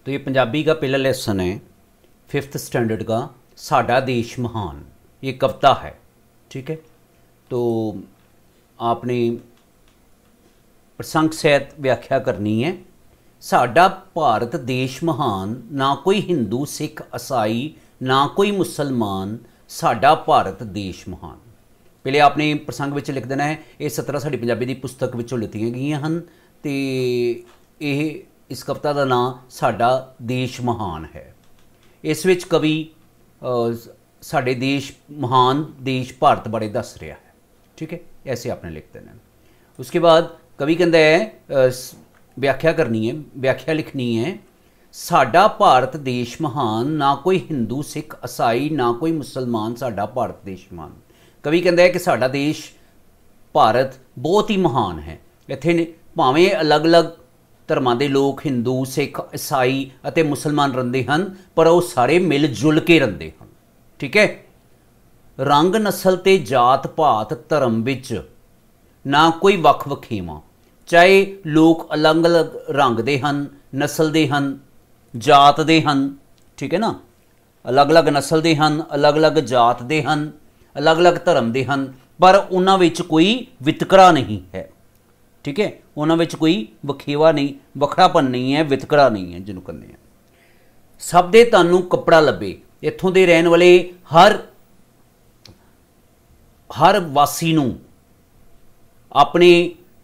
तो ये पंजाबी का पहला लेसन है 5th स्टैंडर्ड का, साडा देश महान। ये कविता है, ठीक है। तो आपने प्रसंग सहित व्याख्या करनी है। साडा भारत देश महान, ना कोई हिंदू सिख ईसाई ना कोई मुसलमान, साडा भारत देश महान। पहले आपने प्रसंग विच लिख देना है। ये 17 साडी पंजाबी दी पुस्तक विचों लिखियां गईयां हन ते ये इस कविता का नाम साडा देश महान है। इस विच कवि साडे देश महान देश भारत बारे दस रहा है, ठीक है। ऐसे आपने लिख देना। उसके बाद कवि कहता है व्याख्या करनी है, व्याख्या लिखनी है। साडा भारत देश महान, ना कोई हिंदू सिख ईसाई ना कोई मुसलमान, साडा भारत देश महान। कवि कहता है कि साडा देश भारत बहुत ही महान है। इत्थे भावें अलग अलग धर्मां दे लोग हिंदू सिख ईसाई अते मुसलमान रहिंदे हन, पर वो सारे मिल जुल के रहिंदे हन, ठीक है। रंग नस्ल ते जात पात धर्म विच ना कोई वख वखेवा, चाहे लोग अलग अलग रंग दे हन, नस्ल दे हन, जात दे हन, ठीक है ना। अलग अलग नस्ल दे हन, अलग अलग जात दे हन, अलग अलग धर्म दे हन, पर उन्हां विच कोई वितकरा नहीं है, ठीक है। उन्हां विच कोई वखेवा नहीं, वखरापन नहीं है, वितकरा नहीं है जिन्हों कहते हैं। सब दे तन नूं कपड़ा लभे, इत्थों दे रहण वाले हर वासी नूं अपने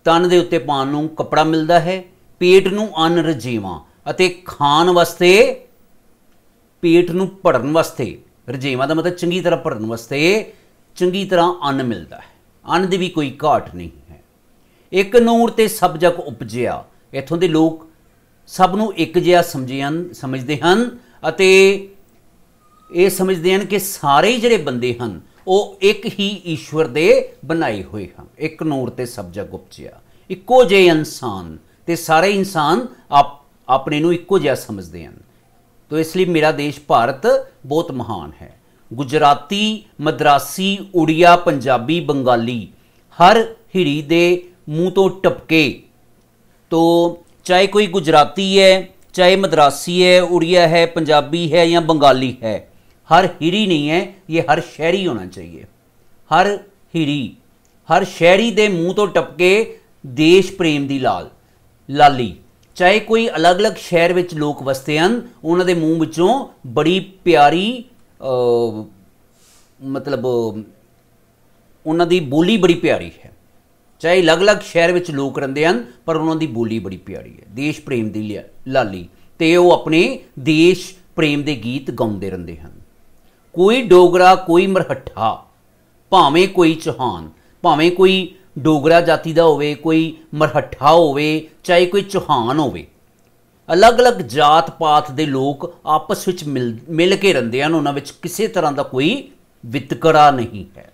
तन दे उत्ते पाउण नूं कपड़ा मिलदा है। पेट नूं अन्न रजेवां अते खाण वास्ते, पेट नूं भरन वास्ते, रजेवां दा मतलब चंगी तरह भरन वास्ते चंगी तरह अन्न मिलदा है। अन्न दी भी कोई घाट नहीं है। एक नूर ते सब जग उपजिया, इत्थों दे लोग सब नूं एक जिहा समझदे हन अते ये समझते हैं कि सारे ही जिहड़े बंदे हन वो एक ही ईश्वर दे बनाए हुए हैं। एक नूर ते सब जग उपजिया, इक्को जिहे इंसान ते सारे इंसान अपने नूं इक्को जिहा समझते हैं। तो इसलिए मेरा देश भारत बहुत महान है। गुजराती मद्रासी उड़िया पंजाबी बंगाली हर हिड़ी दे मूँह तो टपके। तो चाहे कोई गुजराती है, चाहे मद्रासी है, उड़िया है, पंजाबी है या बंगाली है, हर हिरी नहीं है, ये हर शहरी होना चाहिए। हर हिरी हर शहरी दे मूँह तो टपके देश प्रेम दी लाली। चाहे कोई अलग अलग शहर विच लोग वसते हैं, उन्हां दे मूँह विचों बड़ी प्यारी मतलब उन्हां दी बोली बड़ी प्यारी है। चाहे अलग अलग शहर विच लोग रहिंदे हन, पर उन्हां दी बोली बड़ी प्यारी है। देश प्रेम दी लाली ते वो अपने देश प्रेम दे गीत गाउंदे रहिंदे हन। कोई डोगरा कोई मरहट्ठा, भावें कोई चौहान, भावें कोई डोगरा जाति का होवे, कोई मरहट्ठा होवे, चाहे कोई चौहान होवे, अलग अलग जात पात के लोग आपस विच मिल के रहिंदे हन। उन्हां विच किसी तरह का कोई वितकरा नहीं है।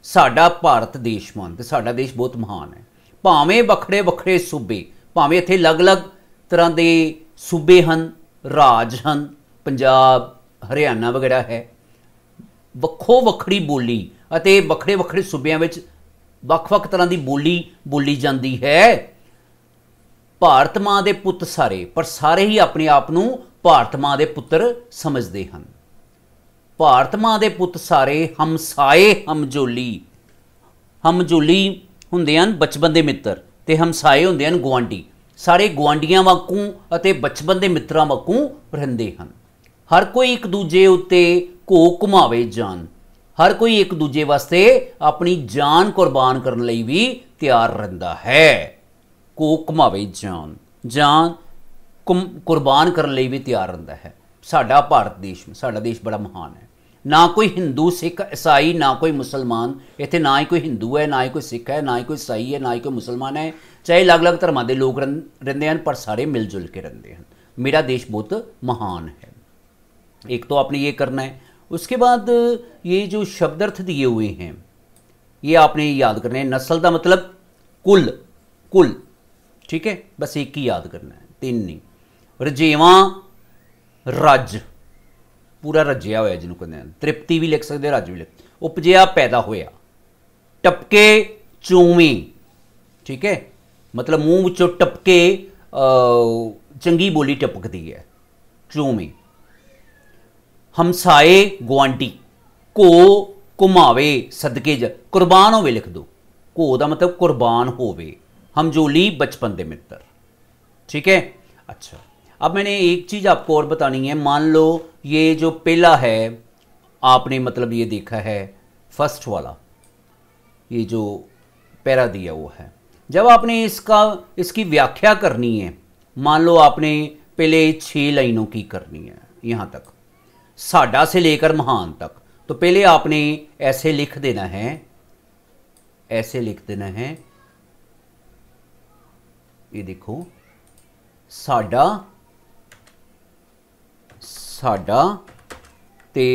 साडा भारत देश महान, ते साडा देश बहुत महान है। भावें वखरे वखरे सूबे, भावें इत्थे अलग अलग तरह के सूबे हन, राज हन, पंजाब हरियाणा वगैरह है, वक्खो वखरी बोली अते वखरे वखरे सूबियां विच वख-वख तरह की बोली बोली जाती है। भारत माँ के पुत सारे, पर सारे ही अपने आप नूं भारत माँ के पुत्र समझते हैं। भारत माँ के पुत सारे हमसाए हमजोली। हमजोली हुंदे हन बचपन के मित्र ते हमसाए हुंदे हन गुआंढी। सारे गुआंढियां वाकूं अते बचपन के मित्रां वाकूं रहिंदे हन। हर कोई एक दूजे उत्ते घो घुमावे जान, हर कोई एक दूजे वास्ते अपनी जान कुर्बान करने लई भी तैयार रहिंदा है। घो घुमावे जान, जान कुर्बान करने लई भी तैयार रहिंदा है। साडा भारत देश, साडा देश बड़ा महान है। ना कोई हिंदू सिख ईसाई ना कोई मुसलमान, इत्थे ना ही कोई हिंदू है, ना ही कोई सिख है, ना ही कोई ईसाई है, ना ही कोई मुसलमान है। चाहे अलग अलग धर्मां दे लोग रहिंदे हन, पर सारे मिलजुल के रहिंदे हन। मेरा देश बहुत महान है। एक तो आपने ये करना है। उसके बाद ये जो शब्दार्थ दिए हुए हैं ये आपने याद करने हैं। नस्ल का मतलब कुल, कुल, ठीक है, बस एक ही याद करना है, तीन नहीं। रजेवा रज, पूरा रजिया होया जिन्होंने कहते हैं। तृप्ति भी लिख सकते, रज भी लिख। उपजिया पैदा होया। टपके चूमी, ठीक है, मतलब मूँह विचों टपके चंगी बोली टपकती है चों में। हमसाए गुआंढी को घुमावे सदके कुर्बान होवे लिख दो। को दा मतलब कुर्बान होवे। हमजोली बचपन दे मित्र। ठीक है। अच्छा, अब मैंने एक चीज़ आपको और बतानी है। मान लो ये जो पहला है आपने मतलब ये देखा है फर्स्ट वाला, ये जो पैरा दिया वो है। जब आपने इसकी व्याख्या करनी है, मान लो आपने पहले 6 लाइनों की करनी है यहाँ तक, साडा से लेकर महान तक, तो पहले आपने ऐसे लिख देना है, ऐसे लिख देना है। ये देखो, साडा साडा ते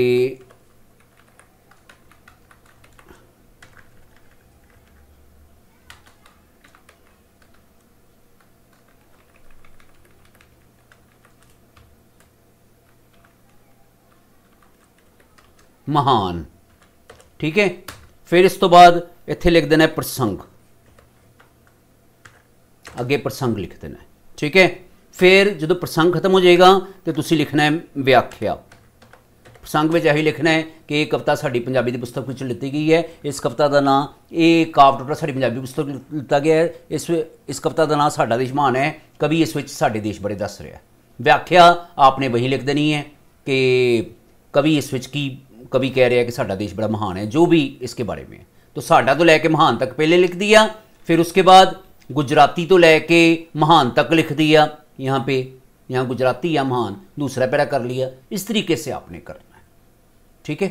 महान। ठीक है। फिर इस तो बाद इत्थे लिख देना है प्रसंग, अगे प्रसंग लिख देना है। ठीक है। फिर जो प्रसंग खत्म हो जाएगा तो तुसी लिखना है व्याख्या। प्रसंग में यही लिखना है कि ये कविता साडी पंजाबी की पुस्तक में लिखी गई है। इस कविता का नाम, ये काव टोटला साडी पंजाबी पुस्तक लिखा गया है। इस कविता का नाम साडा देश महान है, कवि इस विच साडे देश बारे दस रहा है। व्याख्या आपने वही लिख देनी है कि कवि इस विच की कवि कह रहा है कि साडा देश बड़ा महान है, जो भी इसके बारे में है। तो साडा तो लैके महान तक पहले लिख दिया, फिर उसके बाद गुजराती तो लैके महान तक लिख दिया। यहाँ पे यहाँ गुजराती या महान दूसरा पैरा कर लिया। इस तरीके से आपने करना है। ठीक है।